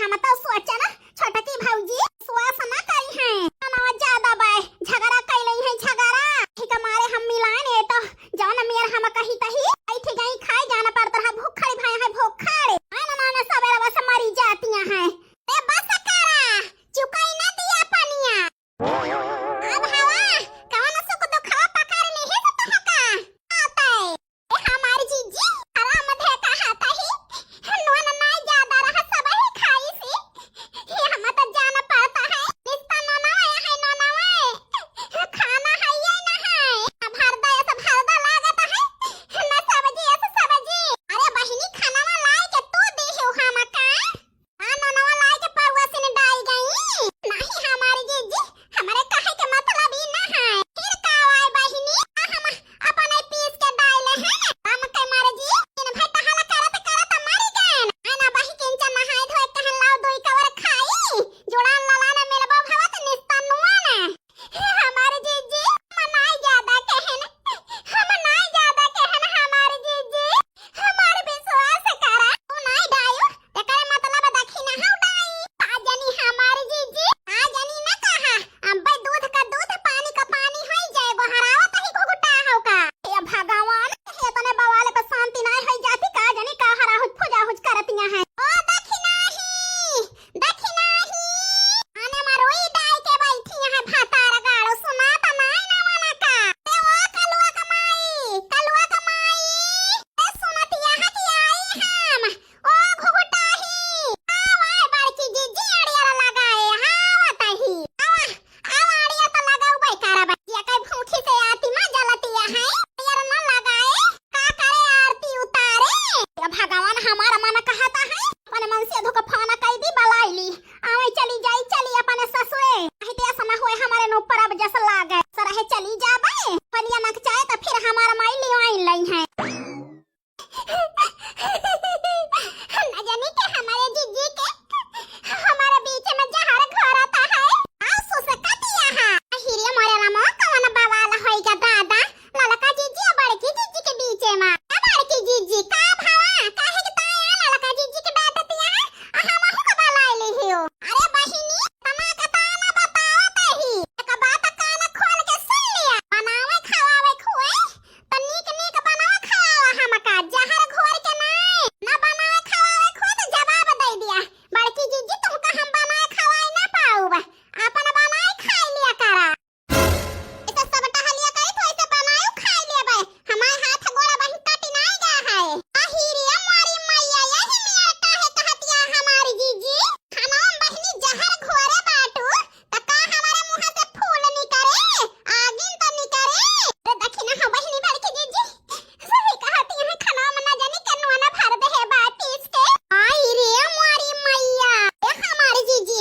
हम तो सोचा ना छोटा की भौजी सुवास ना करी है ना ज्यादा बाय झगड़ा कैले है झगड़ा ठीक मारे हम मिलाने तो जान मेर हम कही तही आई थी गई खाए जाना पड़ता है भूख खड़ी भाई है भूख खड़े ना ना सवेरा बस मरी जाती हैं ए बस करा चुकाई ना दिया पनिया अब हवा कौन सुख दुख पकड़ नहीं तो हका आता है ए हमारी जीजी आराम दे कहा तही नोन ना ज्यादा रहा सब ही खाई सी ये हम तो जाना पड़ता है निस्ता नोना है नोना है खाना है ये ना है अब हरदा सब हरदा लागत है ना सब्जी ऐसे सब्जी अरे बहिनी खाना ना लाई के तू दे हो हम का नोना लाई के परवा से डाल गई नहीं हमारी जीजी हमारे कहे के मतलब ही ना है फिर का आए बहिनी हम अपने पीस के डाले हैं हम के मारे जी इन भाई तहला करत मारी गन आना बहि किंचा नहाय धोए कहन लाओ दोई कवर खाई जोड़ान लाला ना मिलबो भवत निस्ता नुआना हमारे जीजी मनाई ज्यादा कहन हम नाई ज्यादा कहन हमारे जीजी हमारे विश्वास करा तू नाई डायो तेरे मतलब दखी ना हौ डाई आ जानी हमारे जीजी आ जानी ना कहा अबे दूध का दूध पानी का पानी होई जाए गो हरावत ही घुघुटा हौ का हे भगवान हे तने बवाले को शांति नाई होई जाती का जानी का हरा हुज फुजा हुज करतियां हैं ओ दखी नाही आने मारोई डाई के बैठी है भातार गाड़ो सुना त नाई ना वाला का ए ओ कलुआ कमाई ए सुनतिया हकी आई हम ओ घुघुटाही आवाए बड़की जीजी अड़िया लगाए हावतही आवा अड़िया तो लगाऊ भाई कारा बच्चिया कई भूखी से आती मां जलतिया है यार न लगाए का करे आरती उतारे ये भगवान हमारा मन कहता है अपने मन से धोखा फाना कई दी बलाईली आवे चली अपने ससुरे कहीं ते समय होए हमारे नो पर अब जैसा लागे सरहे चली जाबे पनिया नक चाहे तो फिर हमारा माई लिवाइन लई है न जानी के हमारे जीजी के हमारे बीच में जहर घोरता है आंसू से कटिया है हिरिया मोरे रामो कौन बवाल होई का दादा ललका जीजी और बड़की जीजी के बीच में बड़की जीजी का भावा काहे के ताया ललका जीजी के डांटतिया है हम हु का बलाई ले हियो अरे बहिनी तना का ताना बतावत ही एक बात कान खोल के सुन लिया बनावे खवावे खुए तो नीक बनावे खवावा हम का जहर घोर के ना बनावे खवावे खुए तो जवाब दे दिया बड़की जीजी तुमका हम बनाए खवाए ना पाऊबा अपन बनाए खाई लिया करा इसे सब टहलिया करी तो इसे बनायो खाई लिया बे हमारे हाथ गोड़ा बहिन कटी नहीं गया है आहिरिया मारी मैया यही मिया काहे कहतिया हमारी जीजी खाना बहिनी जहर घोरे बाटू त का हमारे मुंह से फूल निकरे आगिन तो निकरे रे दखिना हो बहिनी बड़की जीजी सही कहती है खाना मना जानी कनुआ ना भर दे है बात पीस के आहिरिया मारी मैया ए हमारी जीजी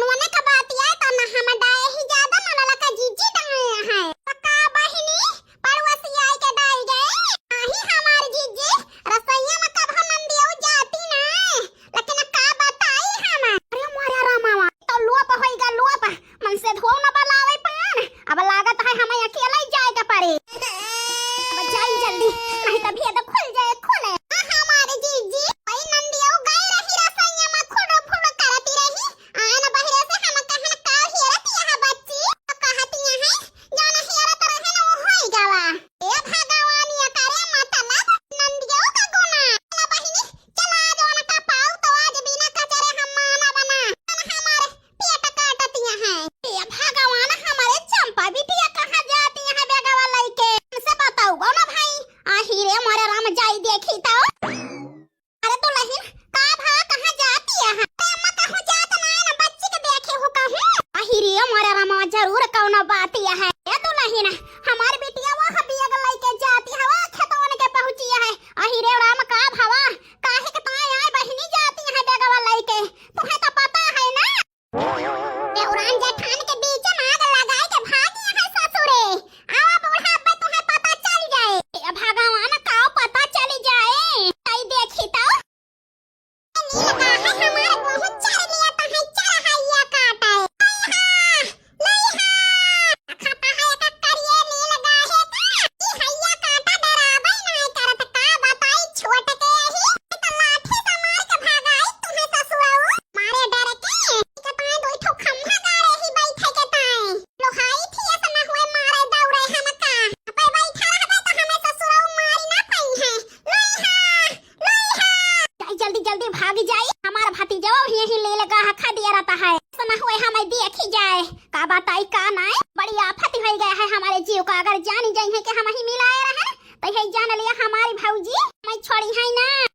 नोने का बात ये तो ना हम डाए ही ज्यादा मनला का जीजी डाए है पक्का बहिनी परवसी आई के डाई गए आही हमारी जीजी रसोईया में कब नंदियो जाती ना लेकिन का बताई हम अरे मोरे रामावा तो लोप होइगा लोप मन से धो न बलावे पान अब लागत है हमें अकेला ही जाएगा पड़े अब जाई जल्दी नहीं तो भेद खुल जाए खुले हमारी जीजी भाई नंदियो गई रही रसोईया में खुड़ फुड़ करती रही आन बहरे से हम कहन का हेरती है बच्ची तो कहती है जाना हेरत रहे न वो होई गवा ए भगवान ये करे मतलब नंदियो का गुना चला बहिनी चला जोन का पाऊ तो आज बिना कचरे हम माना बना हमारे पेट काटती है ए भगवान हमारे चंपा बिटिया कहां जाती है बेगवा लइके हमसे बताओ गो ना भाई आहिरे मोरे राम जाई देखी तो अरे तो लहिन का भा कहां जाती है अम्मा कहूं जात ना ना बच्ची के देखे हो कहूं आहिरे मोरे राम जरूर कौनो बात ये है ए तो लहिन हमारी बिटिया वहां बियग लइके जाती है खेतवन के पहुंची है आहिरे राम का भावा काहे के ताय आए बहिनी जाती है बेगवा लइके तुम्हें तो पता है ना देवरान जेठान के बीच में आग लगाए के भागी है ससुरे आवा बूढ़ा पे तुम्हें पता चल जाए ए भगवान का पता चल जाए तई देखी तो नील का है हमारे बहुत चल लिया तो है चल हैया काटा है नहीं है खाता है एक करिए नील गाहे का ई हैया काटा डराबै नहीं करत का बताई छोट के ही तो लाठी से मार के भगाई तुम्हें ससुराऊ मारे हाय का बताई का नहीं, बड़ी आफत हो गया है हमारे जीव का। अगर जानी जाए है कि हम ही मिलाए रहे तो यही जान लिया हमारी भौजी मैं छोड़ी है ना।